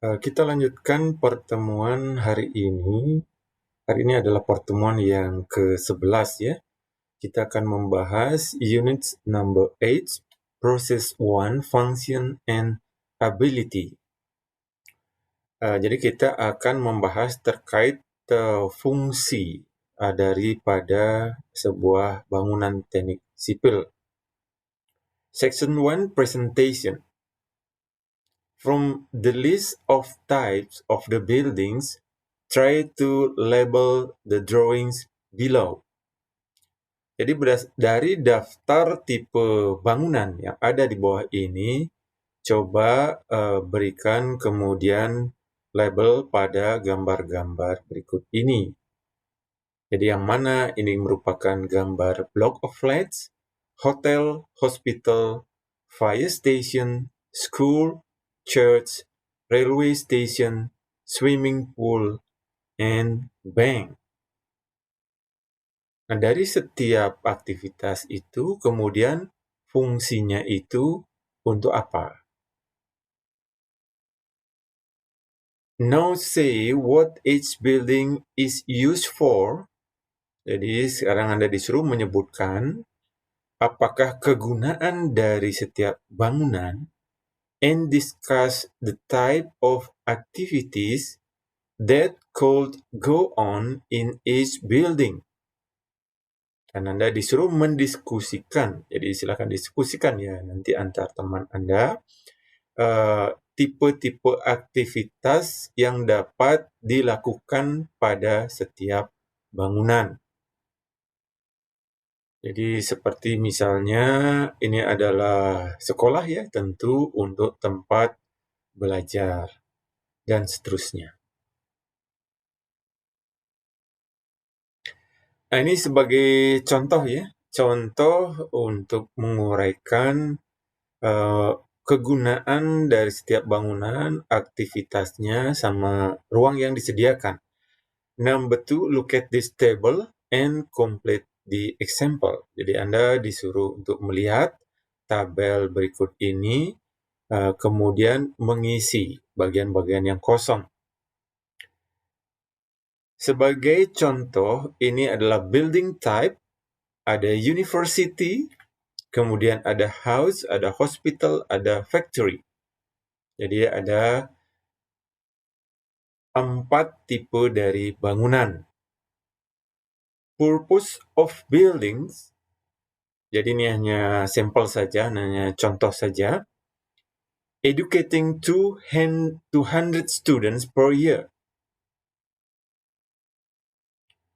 Kita lanjutkan pertemuan hari ini. Hari ini adalah pertemuan yang ke-11 ya. Kita akan membahas unit number 8, process 1, function and ability. Jadi kita akan membahas terkait fungsi daripada sebuah bangunan teknik sipil. Section 1, presentation. From the list of types of the buildings, try to label the drawings below. Jadi dari daftar tipe bangunan yang ada di bawah ini, coba berikan kemudian label pada gambar-gambar berikut ini. Jadi yang mana ini merupakan gambar block of flats, hotel, hospital, fire station, school, church, railway station, swimming pool, and bank. Nah, dari setiap aktivitas itu, kemudian fungsinya itu untuk apa? Now say what each building is used for. Jadi sekarang Anda disuruh menyebutkan apakah kegunaan dari setiap bangunan and discuss the type of activities that could go on in each building. Dan Anda disuruh mendiskusikan, jadi silakan diskusikan ya nanti antar teman Anda, tipe-tipe aktivitas yang dapat dilakukan pada setiap bangunan. Jadi seperti misalnya ini adalah sekolah ya, tentu untuk tempat belajar dan seterusnya. Nah, ini sebagai contoh ya, contoh untuk menguraikan kegunaan dari setiap bangunan, aktivitasnya, sama ruang yang disediakan. Number 2, look at this table and complete the example. Jadi Anda disuruh untuk melihat tabel berikut ini, kemudian mengisi bagian-bagian yang kosong. Sebagai contoh, ini adalah building type, ada university, kemudian ada house, ada hospital, ada factory. Jadi ada 4 tipe dari bangunan. Purpose of buildings, jadi ini hanya sampel saja, hanya contoh saja. Educating 200 students per year.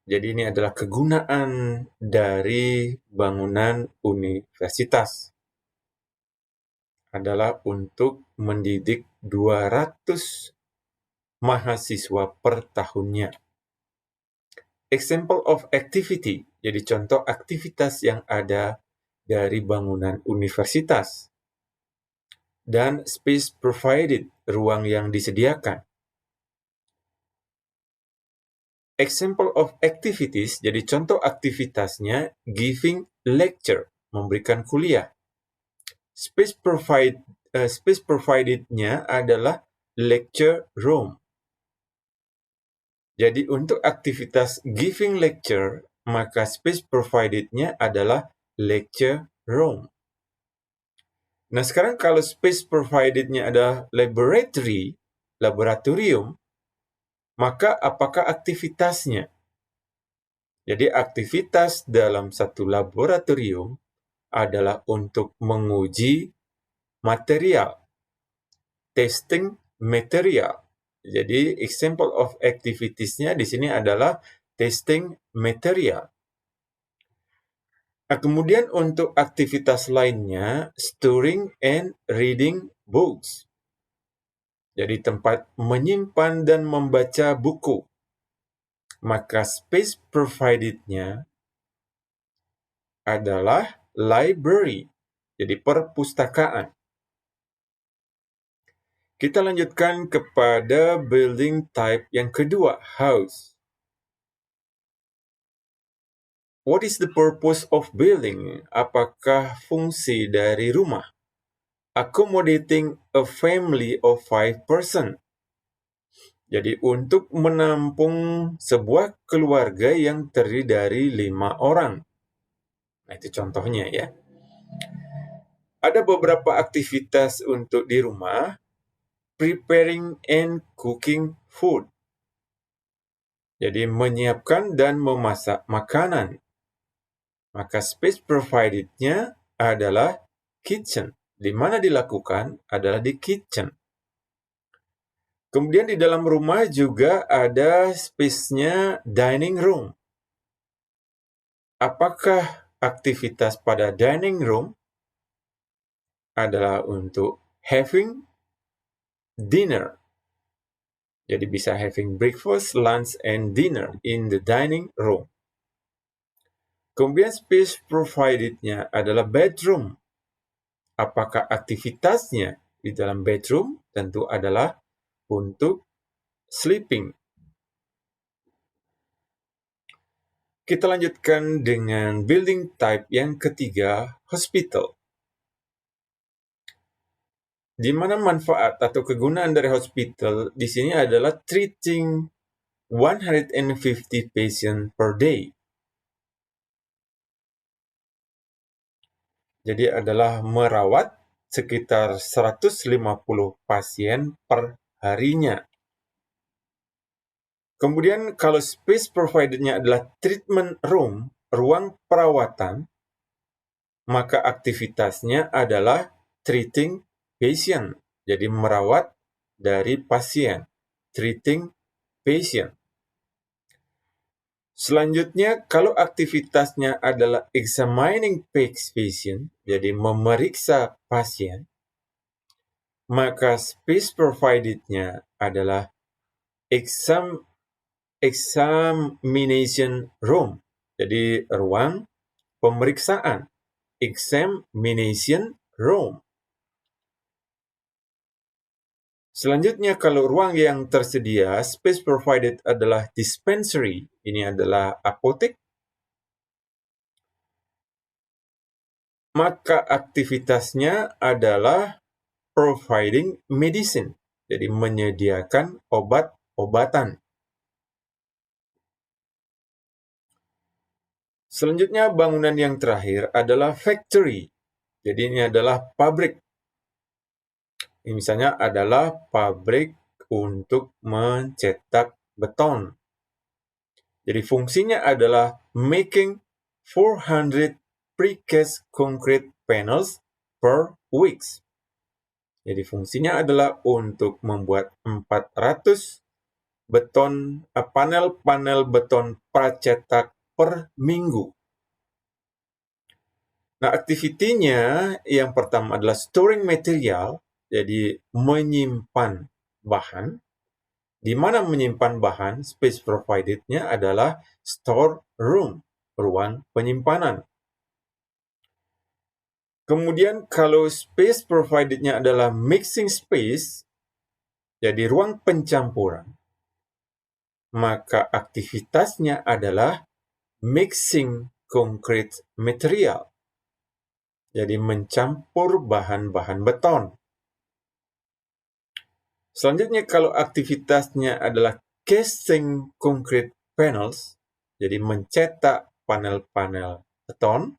Jadi ini adalah kegunaan dari bangunan universitas. Adalah untuk mendidik 200 mahasiswa per tahunnya. Example of activity, jadi contoh aktivitas yang ada dari bangunan universitas. Dan space provided, ruang yang disediakan. Example of activities, jadi contoh aktivitasnya, giving lecture, memberikan kuliah. Space provided-nya adalah lecture room. Jadi untuk aktivitas giving lecture, maka space provided-nya adalah lecture room. Nah, sekarang kalau space provided-nya adalah laboratorium, maka apakah aktivitasnya? Jadi aktivitas dalam satu laboratorium adalah untuk menguji material, testing material. Jadi example of activities-nya di sini adalah testing material. Nah, kemudian untuk aktivitas lainnya, storing and reading books. Jadi tempat menyimpan dan membaca buku. Maka space provided-nya adalah library, jadi perpustakaan. Kita lanjutkan kepada building type yang kedua, house. What is the purpose of building? Apakah fungsi dari rumah? Accommodating a family of 5 person. Jadi untuk menampung sebuah keluarga yang terdiri dari 5 orang. Nah, itu contohnya ya. Ada beberapa aktivitas untuk di rumah, preparing and cooking food. Jadi menyiapkan dan memasak makanan. Maka space provided-nya adalah kitchen. Di mana dilakukan adalah di kitchen. Kemudian di dalam rumah juga ada space-nya dining room. Apakah aktivitas pada dining room adalah untuk having dinner? Jadi bisa having breakfast, lunch, and dinner in the dining room. Kemudian space provided-nya adalah bedroom. Apakah aktivitasnya di dalam bedroom? Tentu adalah untuk sleeping. Kita lanjutkan dengan building type yang ketiga, hospital. Di mana manfaat atau kegunaan dari hospital di sini adalah treating 150 patient per day. Jadi adalah merawat sekitar 150 pasien per harinya. Kemudian kalau space provider-nya adalah treatment room, ruang perawatan, maka aktivitasnya adalah treating patient. Jadi merawat dari pasien, treating patient. Selanjutnya, kalau aktivitasnya adalah examining patient, jadi memeriksa pasien, maka space provided-nya adalah examination room. Jadi ruang pemeriksaan, examination room. Selanjutnya, kalau ruang yang tersedia, space provided adalah dispensary. Ini adalah apotek. Maka aktivitasnya adalah providing medicine. Jadi menyediakan obat-obatan. Selanjutnya, bangunan yang terakhir adalah factory. Jadi ini adalah pabrik. Ini misalnya adalah pabrik untuk mencetak beton. Jadi fungsinya adalah making 400 precast concrete panels per week. Jadi fungsinya adalah untuk membuat 400 panel-panel beton pracetak per minggu. Nah, aktivitinya yang pertama adalah storing material, jadi menyimpan bahan. Di mana menyimpan bahan, space provided-nya adalah store room, ruang penyimpanan. Kemudian kalau space provided-nya adalah mixing space, jadi ruang pencampuran, maka aktivitasnya adalah mixing concrete material. Jadi mencampur bahan-bahan beton. Selanjutnya kalau aktivitasnya adalah casting concrete panels, jadi mencetak panel-panel beton,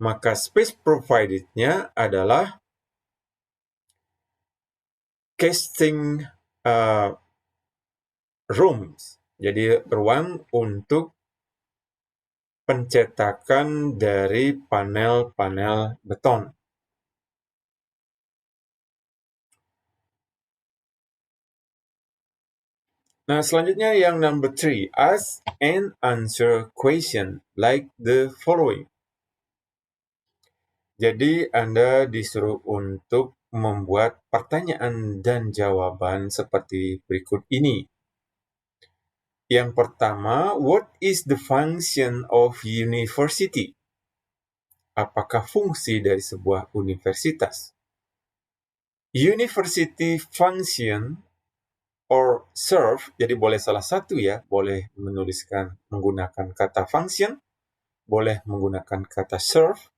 maka space provided-nya adalah casting rooms, jadi ruang untuk pencetakan dari panel-panel beton. Nah, selanjutnya yang number 3, ask and answer question like the following. Jadi Anda disuruh untuk membuat pertanyaan dan jawaban seperti berikut ini. Yang pertama, what is the function of university? Apakah fungsi dari sebuah universitas? University function or serve, jadi boleh salah satu ya, boleh menggunakan kata function, boleh menggunakan kata serve,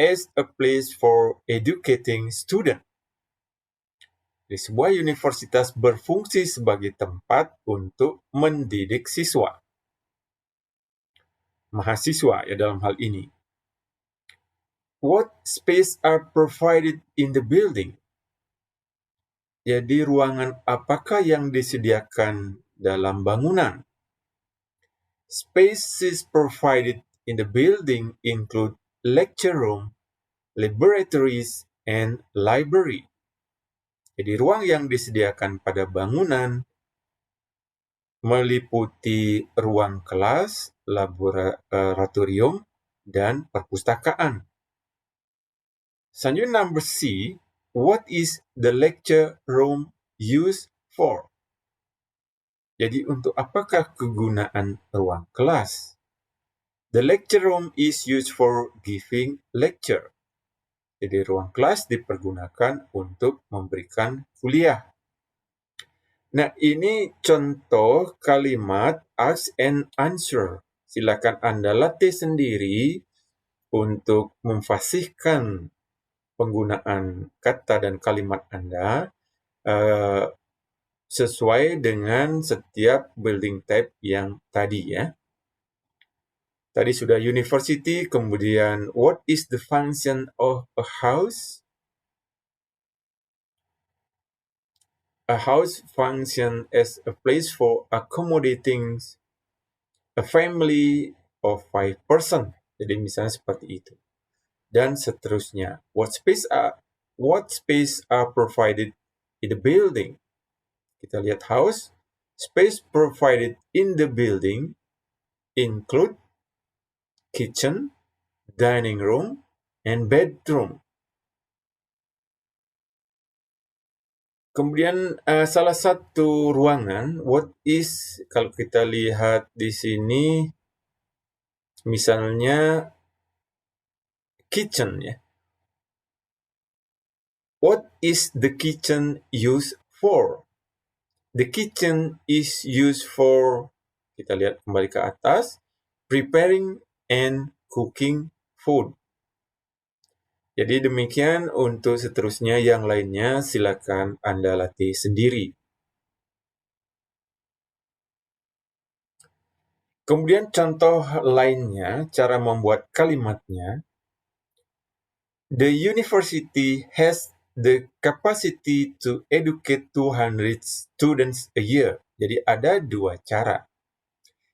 as a place for educating student. Di sebuah universitas berfungsi sebagai tempat untuk mendidik siswa. Mahasiswa ya dalam hal ini. What space are provided in the building? Jadi ruangan apakah yang disediakan dalam bangunan? Spaces provided in the building include lecture room, laboratories, and library. Jadi ruang yang disediakan pada bangunan meliputi ruang kelas, laboratorium, dan perpustakaan. Selanjutnya number C, what is the lecture room used for? Jadi untuk apakah kegunaan ruang kelas? The lecture room is used for giving lecture. Jadi ruang kelas dipergunakan untuk memberikan kuliah. Nah, ini contoh kalimat ask and answer. Silakan Anda latih sendiri untuk memfasihkan penggunaan kata dan kalimat Anda sesuai dengan setiap building type yang tadi ya. Tadi sudah university, kemudian what is the function of a house? A house functions as a place for accommodating a family of 5 person. Jadi misalnya seperti itu. Dan seterusnya. What space are provided in the building? Kita lihat house. Space provided in the building include kitchen, dining room, and bedroom. Kemudian salah satu ruangan, what is, kalau kita lihat di sini, misalnya kitchen ya. What is the kitchen used for? The kitchen is used for, kita lihat kembali ke atas, preparing and cooking food. Jadi demikian, untuk seterusnya yang lainnya silakan Anda latih sendiri. Kemudian contoh lainnya, cara membuat kalimatnya. The university has the capacity to educate 200 students a year. Jadi ada dua cara.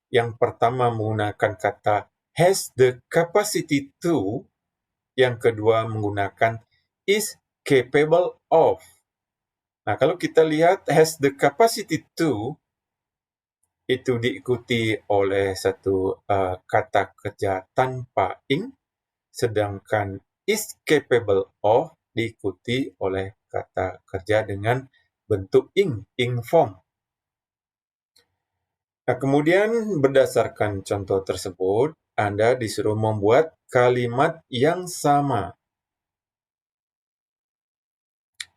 Yang pertama menggunakan kata has the capacity to, yang kedua menggunakan is capable of. Nah, kalau kita lihat has the capacity to, itu diikuti oleh satu kata kerja tanpa ing, sedangkan is capable of diikuti oleh kata kerja dengan bentuk ing form. Nah, kemudian berdasarkan contoh tersebut, Anda disuruh membuat kalimat yang sama.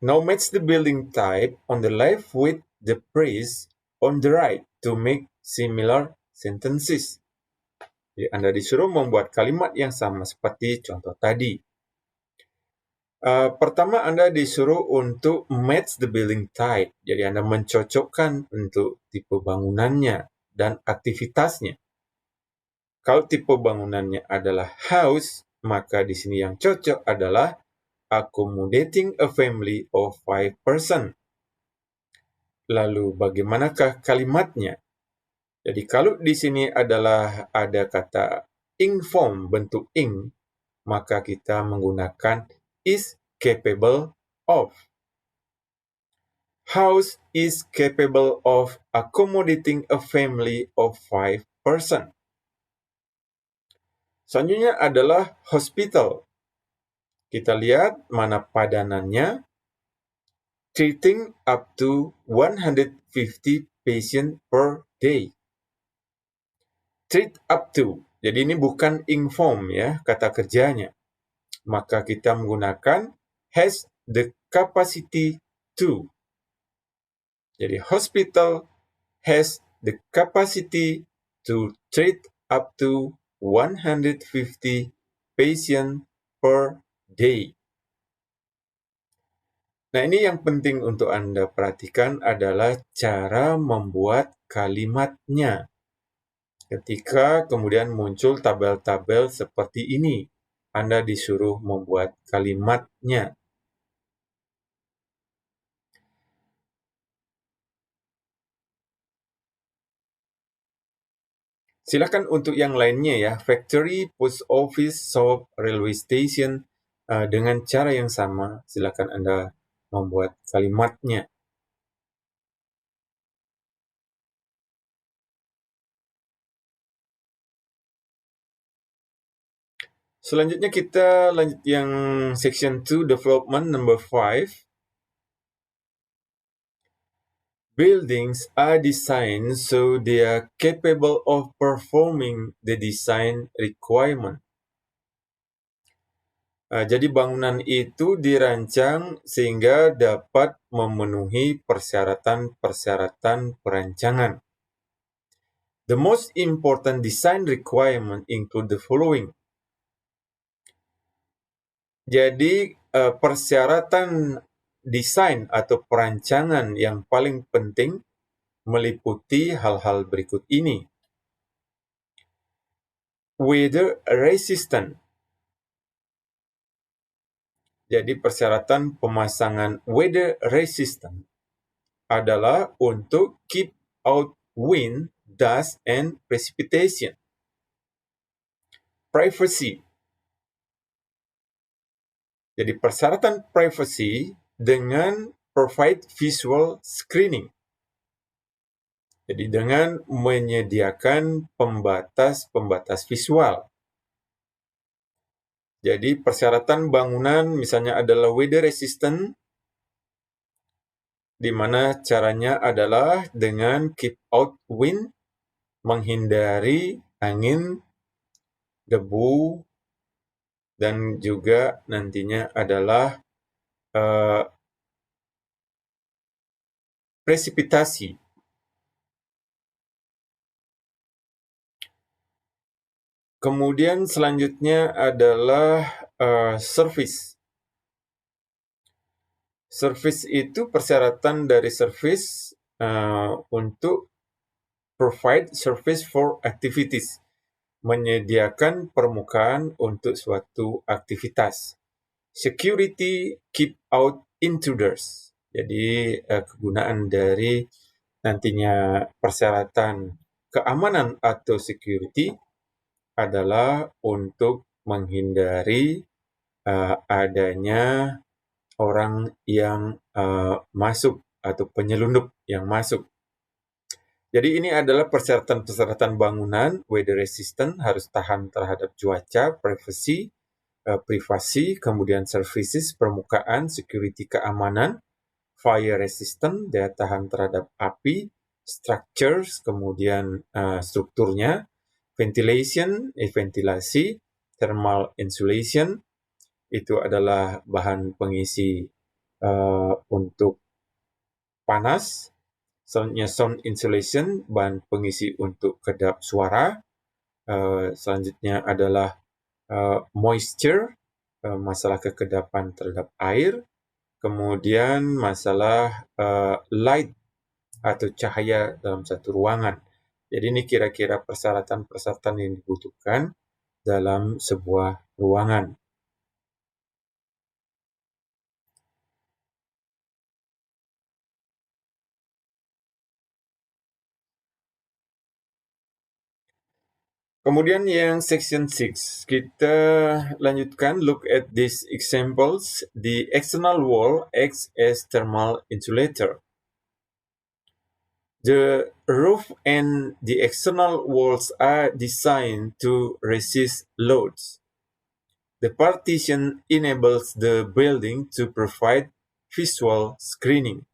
Now match the building type on the left with the phrase on the right to make similar sentences. Jadi Anda disuruh membuat kalimat yang sama seperti contoh tadi. Pertama, Anda disuruh untuk match the building type. Jadi Anda mencocokkan untuk tipe bangunannya dan aktivitasnya. Kalau tipe bangunannya adalah house, maka di sini yang cocok adalah accommodating a family of 5 person. Lalu bagaimanakah kalimatnya? Jadi kalau di sini adalah ada kata ing form, bentuk ing, maka kita menggunakan is capable of. House is capable of accommodating a family of 5 person. Selanjutnya adalah hospital. Kita lihat mana padanannya. Treating up to 150 patient per day. Treat up to. Jadi ini bukan ing form ya, kata kerjanya. Maka kita menggunakan has the capacity to. Jadi hospital has the capacity to treat up to 150 patient per day. Nah, ini yang penting untuk Anda perhatikan adalah cara membuat kalimatnya. Ketika kemudian muncul tabel-tabel seperti ini, Anda disuruh membuat kalimatnya. Silakan untuk yang lainnya ya, factory, post office, shop, railway station, dengan cara yang sama, silakan Anda membuat kalimatnya. Selanjutnya kita lanjut yang section 2, development number 5. Buildings are designed so they are capable of performing the design requirement. Jadi bangunan itu dirancang sehingga dapat memenuhi persyaratan-persyaratan perancangan. The most important design requirement include the following. Jadi persyaratan desain atau perancangan yang paling penting meliputi hal-hal berikut ini. Weather resistant. Jadi persyaratan pemasangan weather resistant adalah untuk keep out wind, dust, and precipitation. Privacy. Jadi persyaratan privacy dengan provide visual screening. Jadi dengan menyediakan pembatas-pembatas visual. Jadi persyaratan bangunan misalnya adalah weather resistant, di mana caranya adalah dengan keep out wind, menghindari angin, debu, dan juga nantinya adalah presipitasi. Kemudian selanjutnya adalah service. Service itu persyaratan dari service untuk provide service for activities, menyediakan permukaan untuk suatu aktivitas. Security, keep out intruders. Jadi kegunaan dari nantinya persyaratan keamanan atau security adalah untuk menghindari adanya orang yang masuk atau penyelundup yang masuk. Jadi ini adalah persyaratan-persyaratan bangunan, weather resistant, harus tahan terhadap cuaca, privasi, kemudian services, permukaan, security, keamanan, fire resistant, daya tahan terhadap api, structures, kemudian strukturnya, ventilation, ventilasi, thermal insulation, itu adalah bahan pengisi untuk panas. Selanjutnya sound insulation, bahan pengisi untuk kedap suara. Selanjutnya adalah moisture, masalah kekedapan terhadap air. Kemudian masalah light atau cahaya dalam satu ruangan. Jadi ini kira-kira persyaratan-persyaratan yang dibutuhkan dalam sebuah ruangan. Kemudian yang section 6, kita lanjutkan, look at these examples. The external wall acts as thermal insulator. The roof and the external walls are designed to resist loads. The partition enables the building to provide visual screening.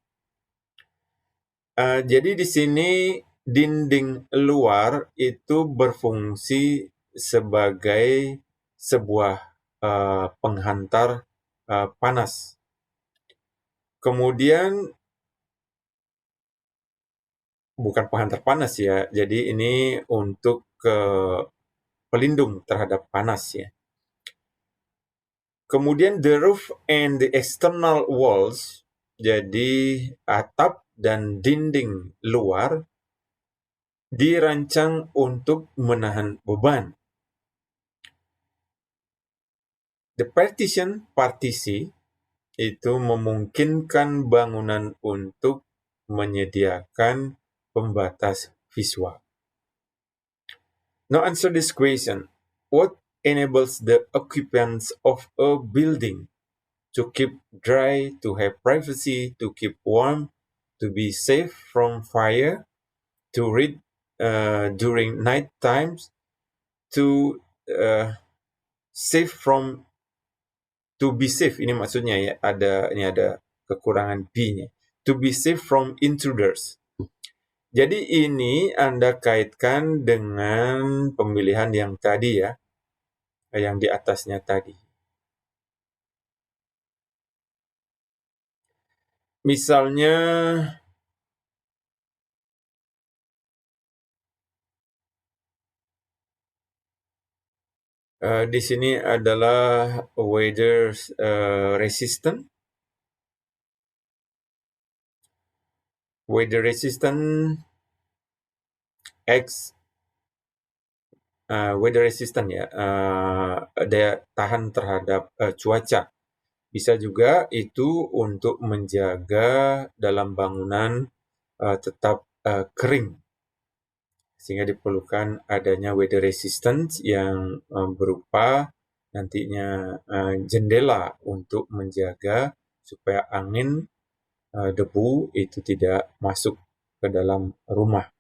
Jadi di sini dinding luar itu berfungsi sebagai sebuah penghantar panas. Kemudian bukan penghantar panas ya, jadi ini untuk pelindung terhadap panas ya. Kemudian the roof and the external walls Jadi atap dan dinding luar dirancang untuk menahan beban. The partition, partisi, itu memungkinkan bangunan untuk menyediakan pembatas visual. Now answer this question. What enables the occupants of a building to keep dry, to have privacy, to keep warm, to be safe from fire, to read during night times, to safe from to be safe, ini maksudnya ya, ini ada kekurangan B-nya. To be safe from intruders. Jadi ini Anda kaitkan dengan pemilihan yang tadi ya, yang di atasnya tadi. Misalnya di sini adalah weather resistant. Weather resistant X weather resistant ya, daya tahan terhadap cuaca. Bisa juga itu untuk menjaga dalam bangunan tetap kering, sehingga diperlukan adanya weather resistance yang berupa nantinya jendela untuk menjaga supaya angin, debu itu tidak masuk ke dalam rumah.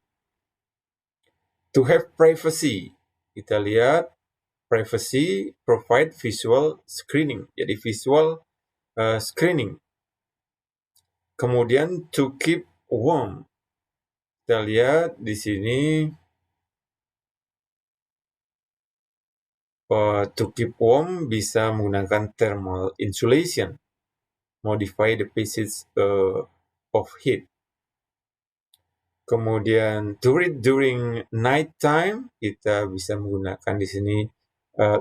To have privacy, kita lihat privacy provide visual screening, jadi visual screening. Kemudian to keep warm, kita lihat di sini to keep warm bisa menggunakan thermal insulation, modify the passage of heat. Kemudian to read during night time, kita bisa menggunakan di sini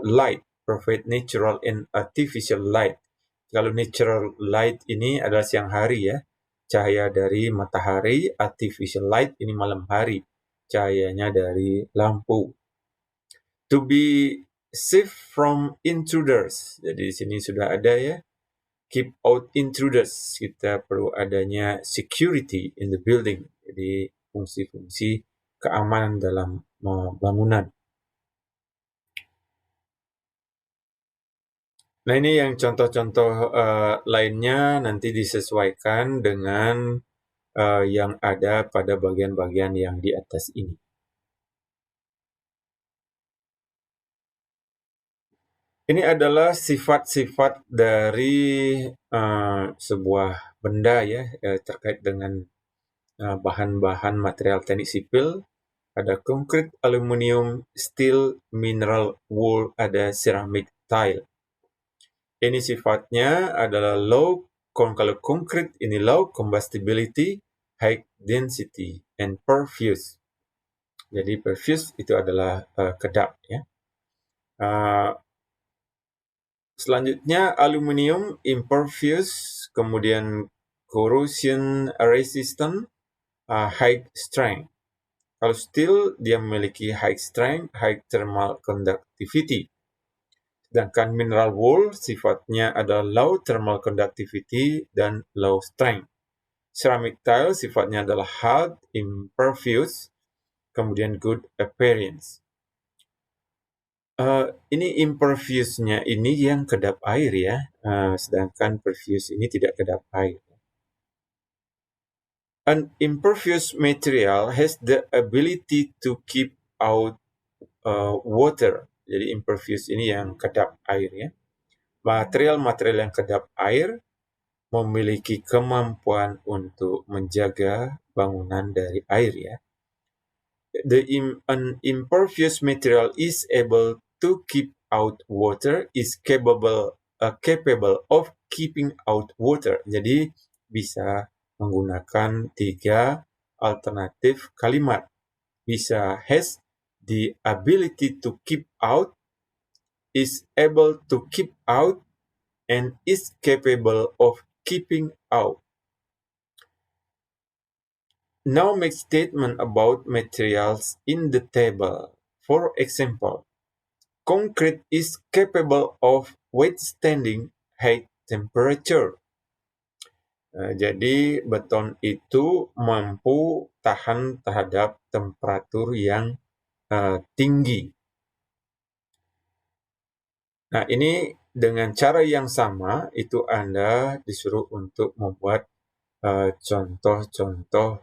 light, provide natural and artificial light. Kalau natural light ini adalah siang hari ya, cahaya dari matahari. Artificial light ini malam hari, cahayanya dari lampu. To be safe from intruders, jadi di sini sudah ada ya. Keep out intruders, kita perlu adanya security in the building, jadi fungsi-fungsi keamanan dalam bangunan. Nah, ini yang contoh-contoh lainnya nanti disesuaikan dengan yang ada pada bagian-bagian yang di atas ini. Ini adalah sifat-sifat dari sebuah benda ya, terkait dengan bahan-bahan material teknik sipil. Ada konkrit, aluminium, steel, mineral, wool, ada ceramic tile. Ini sifatnya adalah low, kalau konkrit ini low combustibility, high density, and perfuse. Jadi perfuse itu adalah kedap ya. Selanjutnya aluminium impervious, kemudian corrosion resistant, high strength. Kalau steel dia memiliki high strength, high thermal conductivity. Sedangkan mineral wool sifatnya adalah low thermal conductivity dan low strength. Ceramic tile sifatnya adalah hard, impervious, kemudian good appearance. Ini impervious-nya ini yang kedap air ya, sedangkan pervious ini tidak kedap air. An impervious material has the ability to keep out water. Jadi impervious ini yang kedap air ya. Material-material yang kedap air memiliki kemampuan untuk menjaga bangunan dari air ya. An impervious material is able to keep out water, is capable of keeping out water. Jadi bisa menggunakan 3 alternatif kalimat. Bisa has the ability to keep out, is able to keep out, and is capable of keeping out. Now make statement about materials in the table. For example, concrete is capable of withstanding high temperature. Jadi beton itu mampu tahan terhadap temperatur yang tinggi. Nah, ini dengan cara yang sama itu Anda disuruh untuk membuat contoh-contoh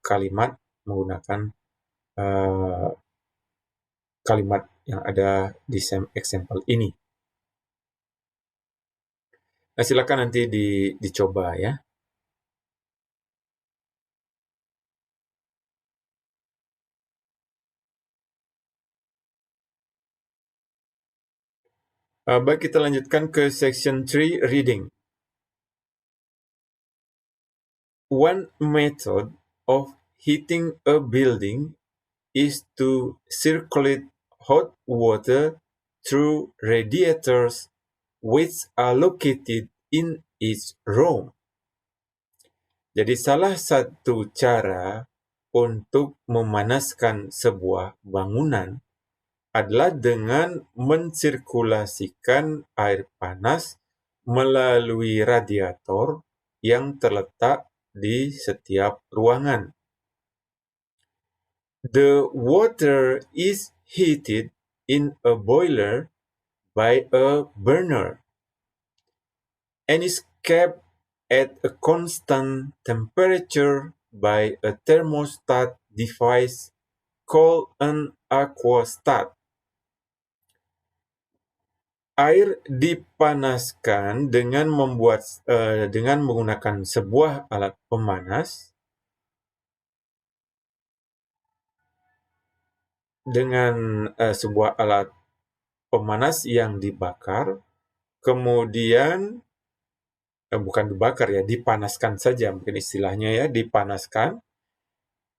kalimat menggunakan kalimat yang ada di example ini. Nah, silakan nanti dicoba ya. Baik, kita lanjutkan ke section 3, reading. One method of heating a building is to circulate hot water through radiators which are located in each room. Jadi salah satu cara untuk memanaskan sebuah bangunan adalah dengan mensirkulasikan air panas melalui radiator yang terletak di setiap ruangan. The water is heated in a boiler by a burner and is kept at a constant temperature by a thermostat device called an aquastat. Air dipanaskan dengan menggunakan sebuah alat pemanas sebuah alat pemanas yang dibakar, kemudian bukan dibakar ya, dipanaskan saja mungkin istilahnya ya, dipanaskan,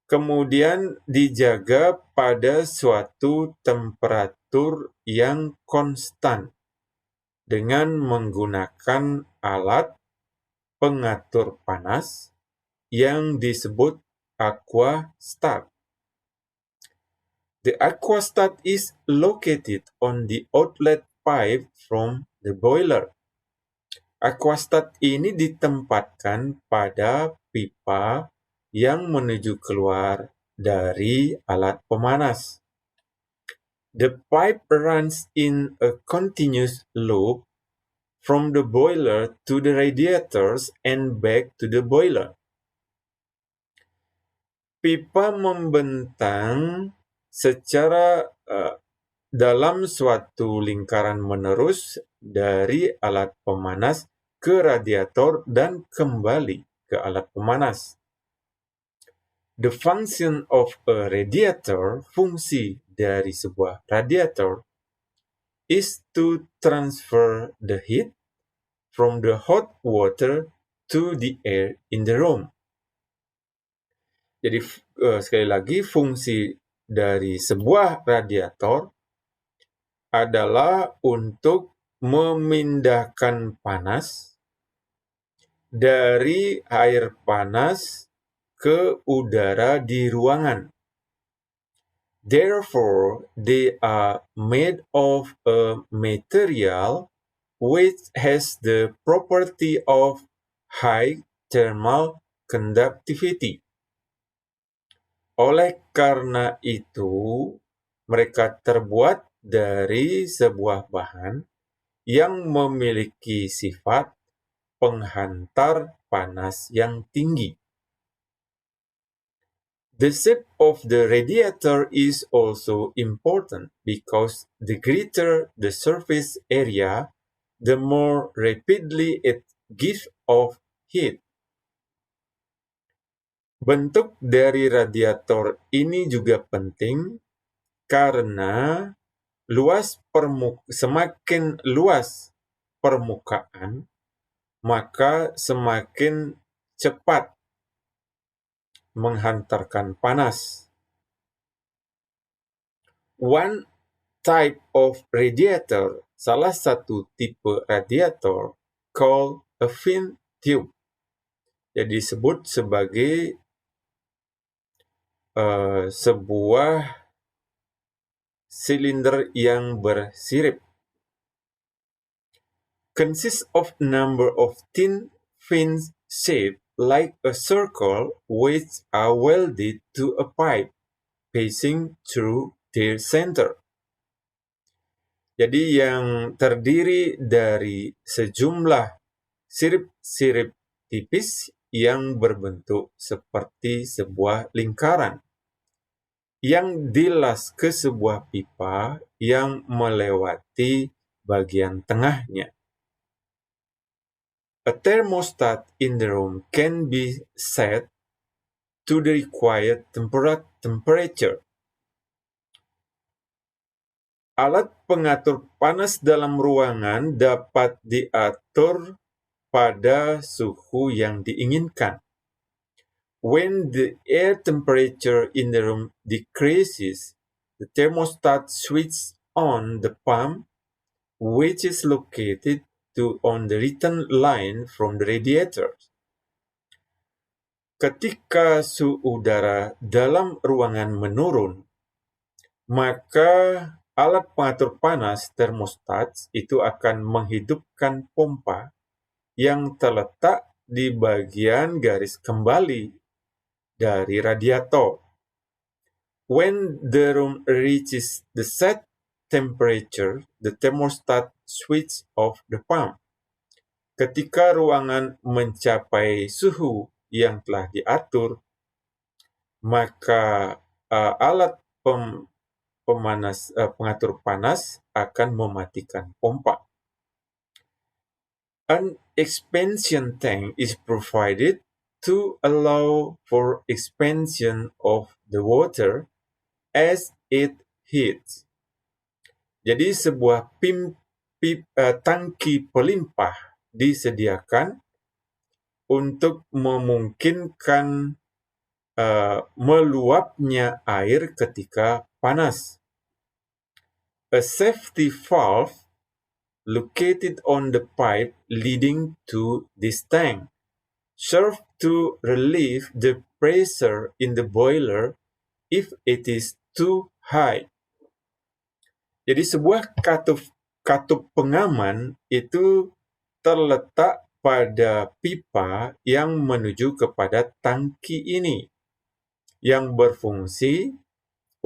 kemudian dijaga pada suatu temperatur yang konstan dengan menggunakan alat pengatur panas yang disebut aquastat. The aquastat is located on the outlet pipe from the boiler. Aquastat ini ditempatkan pada pipa yang menuju keluar dari alat pemanas. The pipe runs in a continuous loop from the boiler to the radiators and back to the boiler. Pipa membentang secara dalam suatu lingkaran menerus dari alat pemanas ke radiator dan kembali ke alat pemanas. The function of a radiator, fungsi dari sebuah radiator, is to transfer the heat from the hot water to the air in the room. Jadi sekali lagi, fungsi dari sebuah radiator adalah untuk memindahkan panas dari air panas ke udara di ruangan. Therefore, they are made of a material which has the property of high thermal conductivity. Oleh karena itu, mereka terbuat dari sebuah bahan yang memiliki sifat penghantar panas yang tinggi. The shape of the radiator is also important because the greater the surface area, the more rapidly it gives off heat. Bentuk dari radiator ini juga penting karena semakin luas permukaan, maka semakin cepat menghantarkan panas. One type of radiator, salah satu tipe radiator, called a fin tube, jadi disebut sebagai sebuah silinder yang bersirip. Consists of number of thin fins shaped like a circle which are welded to a pipe passing through their center. Jadi yang terdiri dari sejumlah sirip-sirip tipis yang berbentuk seperti sebuah lingkaran yang dilas ke sebuah pipa yang melewati bagian tengahnya. A thermostat in the room can be set to the required temperature. Alat pengatur panas dalam ruangan dapat diatur pada suhu yang diinginkan. When the air temperature in the room decreases, the thermostat switches on the pump, which is located on the return line from the radiator. Ketika suhu udara dalam ruangan menurun, maka alat pengatur panas thermostat itu akan menghidupkan pompa yang terletak di bagian garis kembali dari radiator. When the room reaches the set temperature, the thermostat switches off the pump. Ketika ruangan mencapai suhu yang telah diatur, maka alat pengatur panas akan mematikan pompa. An expansion tank is provided to allow for expansion of the water as it heats. Jadi sebuah tangki pelimpah disediakan untuk memungkinkan meluapnya air ketika panas. A safety valve located on the pipe leading to this tank serves to relieve the pressure in the boiler if it is too high. Jadi sebuah katup pengaman itu terletak pada pipa yang menuju kepada tangki ini, yang berfungsi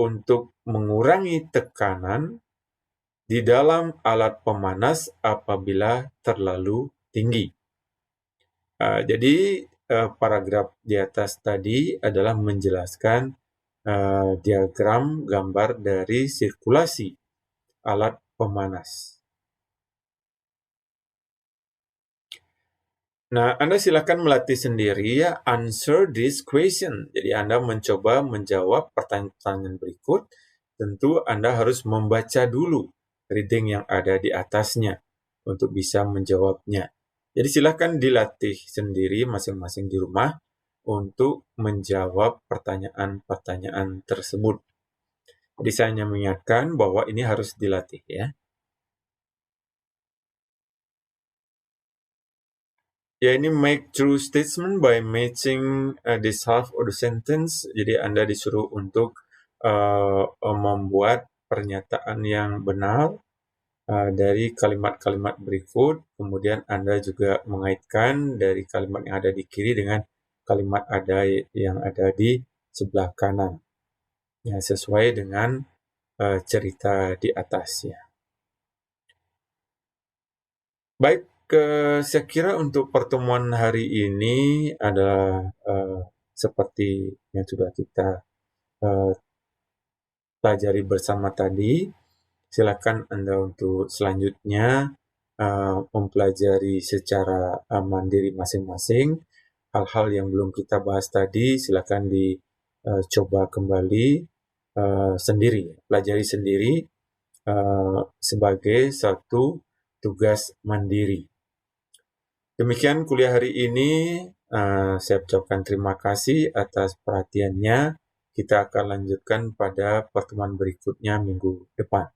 untuk mengurangi tekanan di dalam alat pemanas apabila terlalu tinggi. Jadi paragraf di atas tadi adalah menjelaskan diagram gambar dari sirkulasi alat pemanas. Nah, Anda silakan melatih sendiri ya, answer this question. Jadi Anda mencoba menjawab pertanyaan berikut. Tentu Anda harus membaca dulu reading yang ada di atasnya untuk bisa menjawabnya. Jadi silakan dilatih sendiri masing-masing di rumah untuk menjawab pertanyaan-pertanyaan tersebut. Jadi saya hanya mengingatkan bahwa ini harus dilatih ya. Ya, ini make true statement by matching this half of the sentence. Jadi Anda disuruh untuk membuat pernyataan yang benar dari kalimat-kalimat berikut. Kemudian Anda juga mengaitkan dari kalimat yang ada di kiri dengan kalimat yang ada di sebelah kanan. Ya, sesuai dengan cerita di atasnya. Baik. Saya kira untuk pertemuan hari ini adalah seperti yang sudah kita pelajari bersama tadi. Silakan Anda untuk selanjutnya mempelajari secara mandiri masing-masing. Hal-hal yang belum kita bahas tadi silakan dicoba kembali sendiri, pelajari sendiri sebagai satu tugas mandiri. Demikian kuliah hari ini, saya ucapkan terima kasih atas perhatiannya. Kita akan lanjutkan pada pertemuan berikutnya minggu depan.